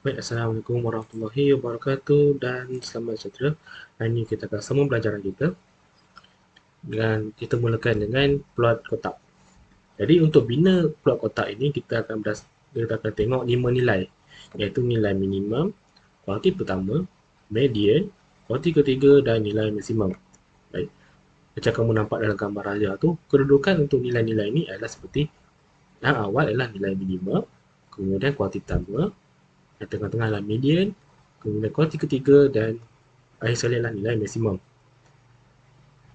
Baik, Assalamualaikum warahmatullahi wabarakatuh dan selamat sejahtera. Hari ini kita akan sambung pelajaran kita dan kita mulakan dengan plot kotak. Jadi untuk bina plot kotak ini kita akan tengok 5 nilai, iaitu nilai minimum, kuarti pertama, median, kuarti ketiga dan nilai maksimum. Baik, macam kamu nampak dalam gambar raya tu, kedudukan untuk nilai-nilai ini adalah seperti yang awal adalah nilai minimum, kemudian kuarti pertama, yang tengah-tengah adalah median, kemudian kuarti ketiga dan akhir sekali adalah nilai maksimum.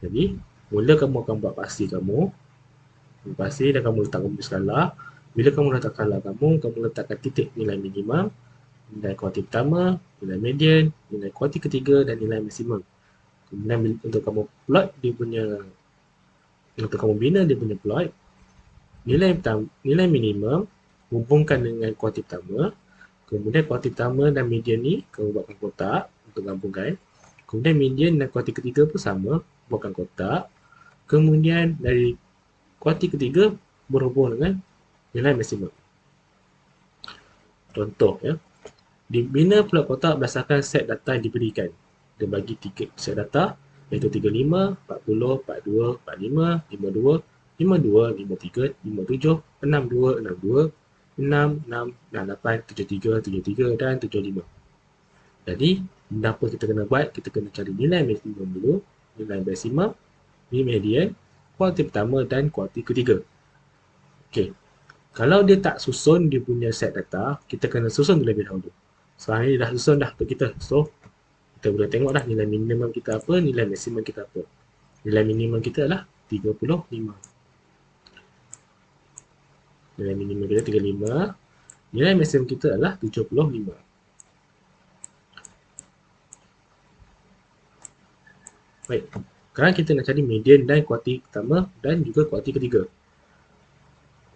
Jadi, mula kamu akan buat pasti kamu dan kamu letak kamu skala. Bila kamu letak skala kamu letakkan titik nilai minimum, nilai kuarti pertama, nilai median, nilai kuarti ketiga dan nilai maksimum. Kemudian untuk kamu plot dia punya, untuk kamu bina dia punya plot, nilai minimum hubungkan dengan kuarti pertama, kemudian kuarti pertama dan median ni kamu buatkan kotak untuk gabungkan. Kemudian median dan kuarti ketiga pun sama, buatkan kotak. Kemudian dari kuarti ketiga berhubung dengan nilai maksimum. Contoh ya, dibina plot kotak berdasarkan set data yang diberikan. Dia bagi 3 set data, iaitu 35, 40, 42, 45, 52, 52, 53, 57, 62, 62, 6, 6, 68, 73, 73 dan 75. Jadi, benda apa kita kena buat? Kita kena cari nilai maksimum dulu, nilai maksimum, nilai median, kuarti pertama dan kuarti ketiga. Okey. Kalau dia tak susun dia punya set data, kita kena susun terlebih dahulu. Sekarang ni dah susun dah untuk kita. So, kita boleh tengok dah nilai minimum kita apa, nilai maksimum kita apa. Nilai minimum kita adalah 35. Nilai minimum kita 35. Nilai maksimum kita adalah 75. Baik. Sekarang kita nak cari median dan kuarti pertama dan juga kuarti ketiga.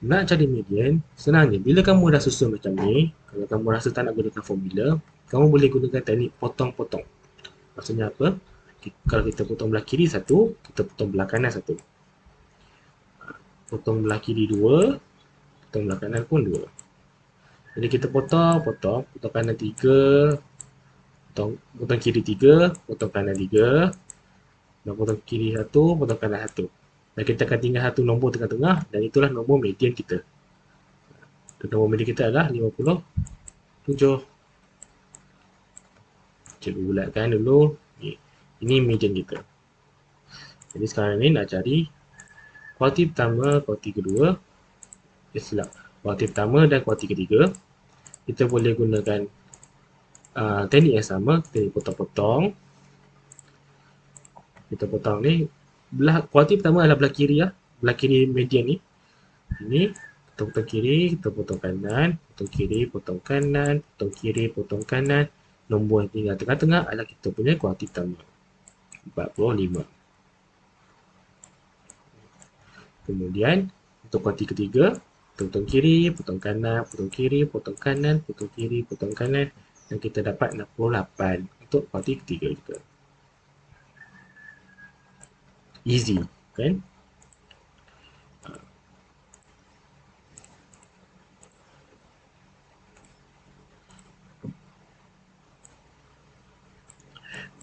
Nak cari median, senangnya bila kamu dah susun macam ni, kalau kamu rasa tak nak gunakan formula, kamu boleh gunakan teknik potong-potong. Maksudnya apa? Kalau kita potong belah kiri satu, kita potong belah kanan satu. Potong belah kiri dua, potong belah kanan pun dua. Jadi kita potong kanan tiga, potong kiri tiga, potong kanan tiga, dan potong kiri satu, potong kanan satu. Dan kita akan tinggal satu nombor tengah-tengah dan itulah nombor median kita. Dan nombor median kita adalah 57. Cikgu bulatkan dulu. Ini median kita. Jadi sekarang ni nak cari kuarti pertama, kuarti kedua. Silap. Kuarti pertama dan kuarti ketiga. Kita boleh gunakan teknik yang sama, teknik potong-potong. Kita potong ni, kuarti pertama adalah belah kiri ya, belah kiri median ni. Ini kita potong kiri, kita potong kanan, potong kiri, potong kanan, potong kiri, potong kanan. Nombor yang tinggal tengah-tengah adalah kita punya kuarti pertama, 45. Kemudian untuk kuarti ketiga, potong kiri, potong kanan, potong kiri, potong kanan, potong kiri, potong kanan, dan kita dapat 68 untuk kuarti ketiga kita. Easy, kan?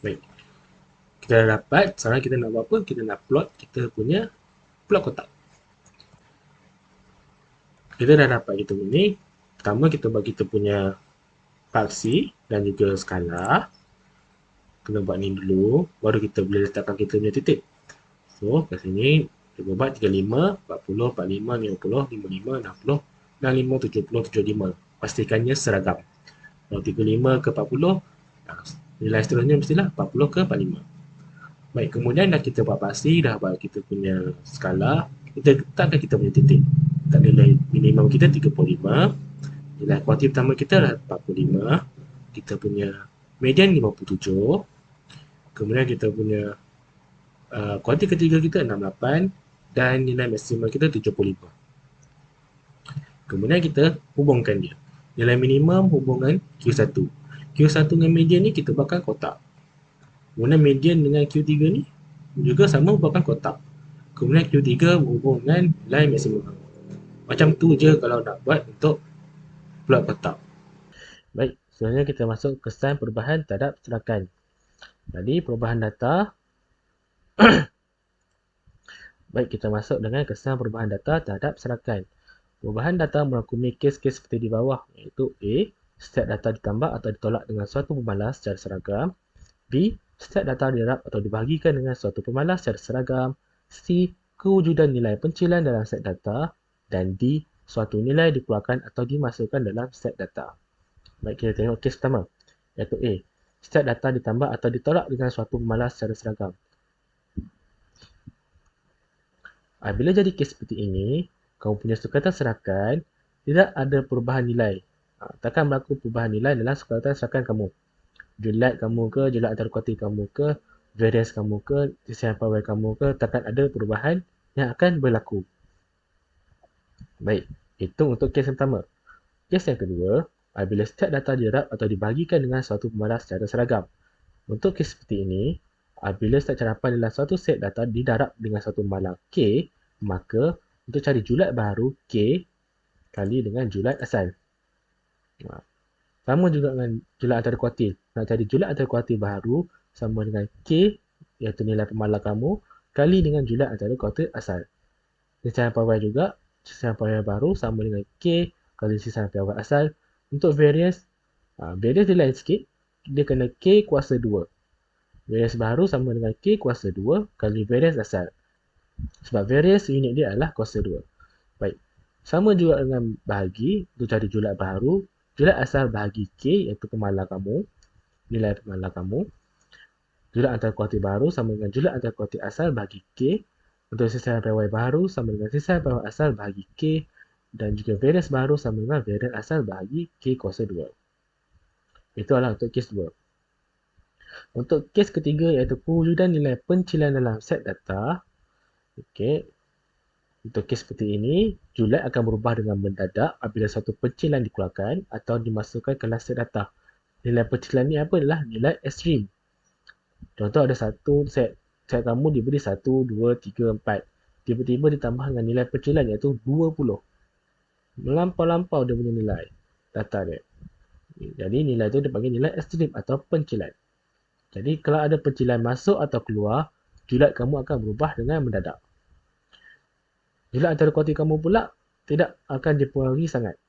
Baik. Kita dah dapat, sekarang kita nak buat apa? Kita nak plot kita punya plot kotak. Kita dah dapat kita ni. Pertama kita buat kita punya paksi dan juga skala. Kena buat ni dulu, baru kita boleh letakkan kita punya titik. So, kat sini kita buat 35, 40, 45, 50, 55, 60, 65, 70, 75. Pastikannya seragam. Kalau 35 ke 40, nilai seterusnya mestilah 40 ke 45. Baik, kemudian dah kita buat pasti, dah buat kita punya skala, kita letakkan kita punya titik. Letak nilai minimum kita 35, nilai kuarti pertama kita adalah 45, kita punya median 57, kemudian kita punya kuarti ketiga kita 68 dan nilai maksimum kita 75. Kemudian kita hubungkan dia. Nilai minimum hubungan Q1. Q1 dengan median ni kita buatkan kotak. Kemudian median dengan Q3 ni juga sama buatkan kotak. Kemudian Q3 berhubung dengan nilai maksimum. Macam tu je kalau nak buat untuk plot kotak. Baik, selanjutnya kita masuk kesan perubahan terhadap serakan. Jadi, perubahan data. Baik, kita masuk dengan kesan perubahan data terhadap serakan. Perubahan data merangkumi kes-kes seperti di bawah, iaitu A. Setiap data ditambah atau ditolak dengan suatu pemalas secara seragam. B. Setiap data dirap atau dibahagikan dengan suatu pemalas secara seragam. C. Kewujudan nilai pencilan dalam set data. Dan D. Suatu nilai dikeluarkan atau dimasukkan dalam set data. Baik, kita tengok kes pertama, iaitu A. Setiap data ditambah atau ditolak dengan suatu pemalas secara seragam. Bila jadi kes seperti ini, kamu punya sukatan serakan tidak ada perubahan nilai. Takkan berlaku perubahan nilai dalam sukatan serakan kamu. Julat kamu ke, julat antarkuartil kamu ke, variance kamu ke, sisihan pawai kamu ke, takkan ada perubahan yang akan berlaku. Baik, itu untuk kes yang pertama. Kes yang kedua, bila setiap data dirap atau dibahagikan dengan suatu pemalas secara seragam. Untuk kes seperti ini, bila setiap carapan dalam suatu set data didarab dengan satu pemalas K, maka untuk cari julat baru K kali dengan julat asal. Sama juga dengan julat antarkuartil. Nak cari julat antarkuartil baru sama dengan K, iaitu nilai pemalas kamu, kali dengan julat antarkuartil asal. Sisihan pawai juga, sisihan pawai baru sama dengan K kali sisihan pawai asal. Untuk variance, variance dia lain sikit. Dia kena K kuasa 2. Variance baru sama dengan K kuasa 2 kali variance asal. Sebab variance unit dia adalah kuasa 2. Baik. Sama juga dengan bahagi, untuk cari julat baru, julat asal bahagi K, iaitu pemalas kamu, nilai pemalas kamu. Julat antarkuartil baru sama dengan julat antarkuartil asal bahagi K. Untuk sisihan pawai baru sama dengan sisihan pawai asal bahagi K. Dan juga variance baru sama dengan variance asal bahagi K kuasa 2. Itu adalah untuk kes 2. Untuk kes ketiga, iaitu pewujudan nilai pencilan dalam set data. Okey. Untuk kes seperti ini, julat akan berubah dengan mendadak apabila satu pencilan dikeluarkan atau dimasukkan ke dalam set data. Nilai pencilan ni apa adalah nilai ekstrim. Contoh ada satu set kamu diberi 1, 2, 3, 4. Tiba-tiba ditambah dengan nilai pencilan iaitu 20. Melampau-lampau dia punya nilai data dia. Jadi nilai itu dipanggil nilai ekstrim atau pencilan. Jadi kalau ada pencilan masuk atau keluar, julat kamu akan berubah dengan mendadak. Julat antarkuartil kamu pula tidak akan dipengaruhi sangat.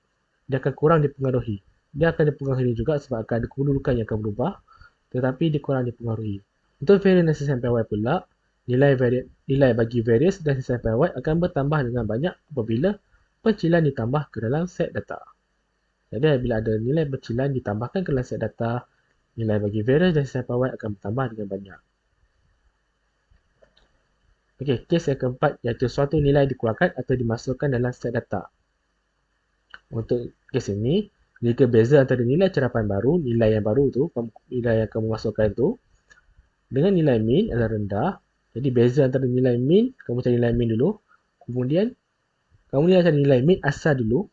Dia akan kurang dipengaruhi. Dia akan dipengaruhi juga sebab akan ada kedudukan yang akan berubah, tetapi dia kurang dipengaruhi. Untuk variance dan sisihan pawai pula, nilai bagi variance dan sisihan pawai akan bertambah dengan banyak apabila pencilan ditambah ke dalam set data. Jadi bila ada nilai pencilan ditambahkan ke dalam set data, nilai bagi variance dan sisihan pawai akan bertambah dengan banyak. Okey, kes yang keempat iaitu suatu nilai dikeluarkan atau dimasukkan dalam set data. Untuk kes ini, jika beza antara nilai cerapan baru, nilai yang baru tu, nilai yang kamu masukkan tu, dengan nilai min adalah rendah. Jadi beza antara nilai min, kamu cari nilai min dulu. Kemudian, kamu cari nilai min asal dulu.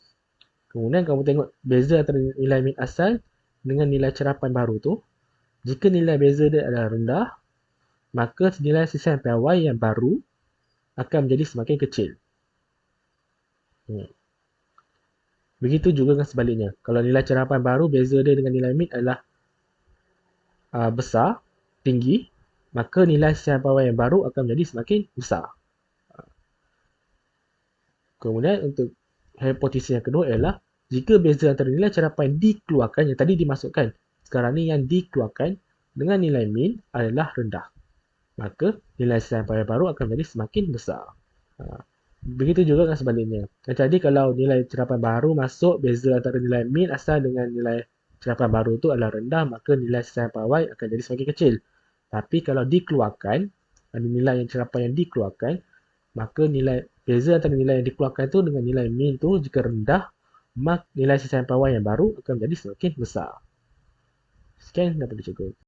Kemudian kamu tengok beza antara nilai min asal dengan nilai cerapan baru tu. Jika nilai beza dia adalah rendah, maka nilai sisihan pawai yang baru akan menjadi semakin kecil. Begitu juga dengan sebaliknya. Kalau nilai cerapan baru, beza dia dengan nilai min adalah besar, tinggi, maka nilai sisihan pawai yang baru akan menjadi semakin besar. Kemudian untuk hipotesis yang kedua ialah jika beza antara nilai cerapan yang dikeluarkan, yang tadi dimasukkan, sekarang ni yang dikeluarkan dengan nilai min adalah rendah, maka nilai sisihan pawai baru akan menjadi semakin besar. Begitu juga dengan sebaliknya. Jadi kalau nilai cerapan baru masuk, beza antara nilai min asal dengan nilai cerapan baru itu adalah rendah, maka nilai sisihan pawai akan jadi semakin kecil. Tapi kalau dikeluarkan, ada nilai yang cerapan yang dikeluarkan, maka nilai beza antara nilai yang dikeluarkan itu dengan nilai min itu jika rendah, maka nilai sisihan pawai yang baru akan menjadi semakin besar. Sekian daripada cikgu.